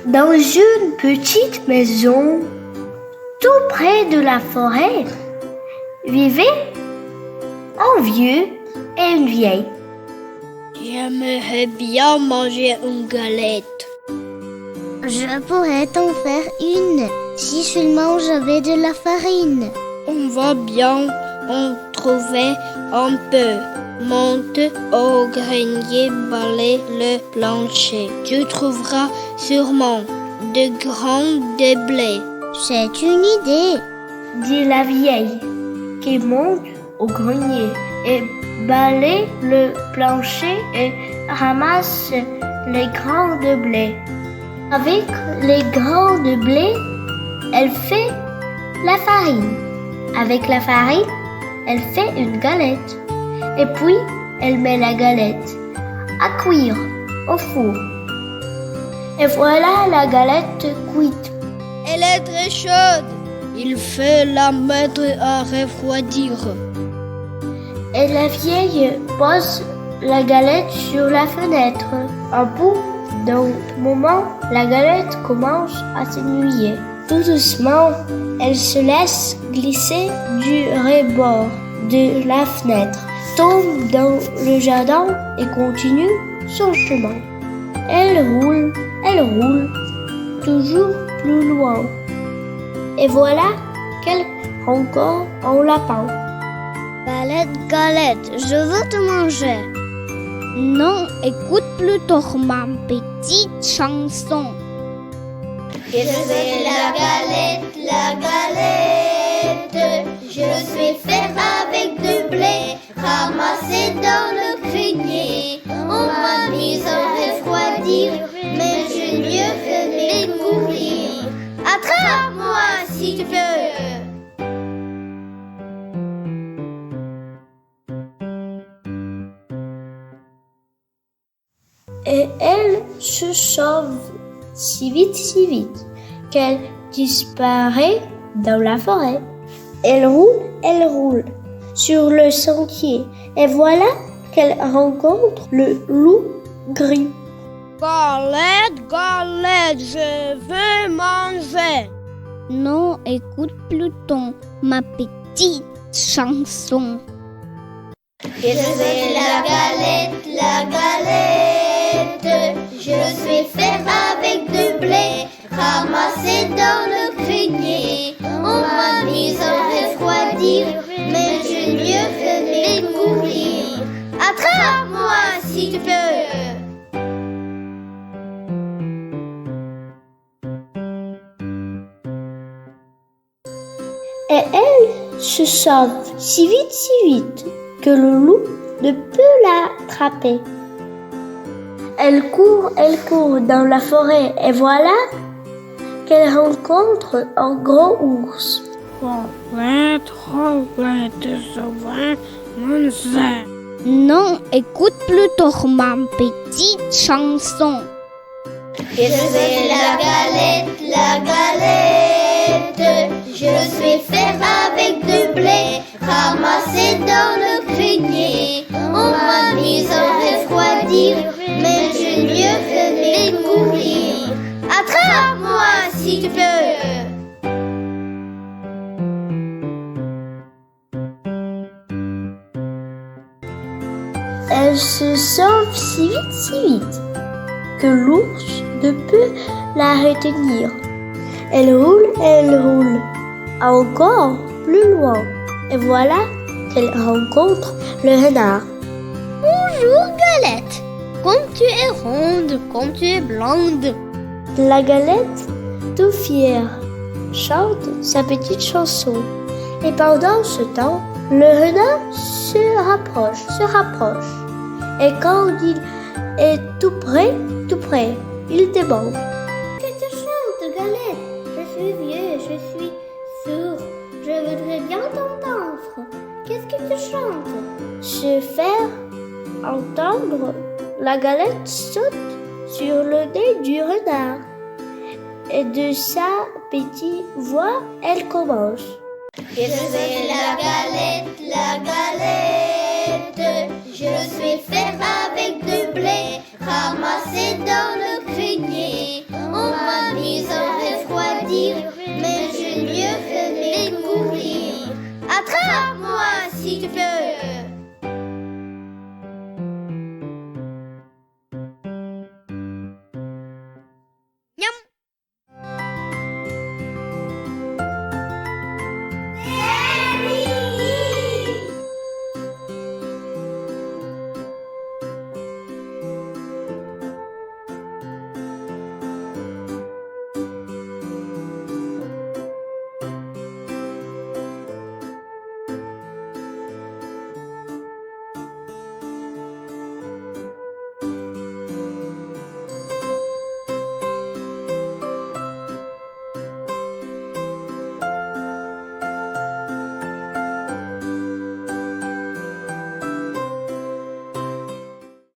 Dans une petite maison, tout près de la forêt, vivaient un vieux et une vieille. J'aimerais bien manger une galette. Je pourrais t'en faire une si seulement j'avais de la farine. On va bien en trouver un peu. Monte au grenier, balaye le plancher. Tu trouveras sûrement de grains de blé. C'est une idée, dit la vieille, qui monte au grenier et balaye le plancher et ramasse les grains de blé. Avec les grains de blé, elle fait la farine. Avec la farine, elle fait une galette. Et puis, elle met la galette à cuire au four. Et voilà la galette cuite. Elle est très chaude. Il faut la mettre à refroidir. Et la vieille pose la galette sur la fenêtre. Au bout d'un moment, la galette commence à s'ennuyer. Tout doucement, elle se laisse glisser du rebord de la fenêtre, tombe dans le jardin et continue son chemin. Elle roule, toujours plus loin. Et voilà qu'elle rencontre un lapin. Galette, je veux te manger. Non, écoute plutôt ma petite chanson. Je fais la galette, je suis faite avec du blé, ramassé dans le grenier. On m'a mise à refroidir, mais je mieux que mourir. Attrape-moi si tu peux. Et elle se sauve si vite, qu'elle disparaît dans la forêt. Elle roule sur le sentier, et voilà qu'elle rencontre le loup gris. Galette, je veux manger. Non, écoute plutôt ma petite chanson. Je fais la galette, je suis faite avec du blé, ramassé dans le grenier. On m'a mise à refroidir, mais je mieux que mourir. Attrape-moi si tu peux. Et elle se sauve si vite que le loup ne peut l'attraper. Elle court dans la forêt et voilà qu'elle rencontre un gros ours. Galette, je veux manger. Non, écoute plutôt ma petite chanson. Je fais la galette, je suis faite avec du blé, ramassé dans le grenier. On m'a mise à refroidir, mais je mieux que mourir. Attrape-moi si tu peux. Elle se sauve si vite que l'ours ne peut la retenir. Elle roule encore plus loin et voilà qu'elle rencontre le renard. Bonjour Galette, comme tu es ronde, comme tu es blonde. La galette, tout fière, chante sa petite chanson. Et pendant ce temps, le renard se rapproche. Et quand il est tout près, il demande. Qu'est-ce que tu chantes, Galette? Je suis vieux, je suis sourd. Je voudrais bien t'entendre. Qu'est-ce que tu chantes? Se faire entendre, la galette saute sur le nez du renard. Et de sa petite voix, elle commence. Je fais la galette, je suis faite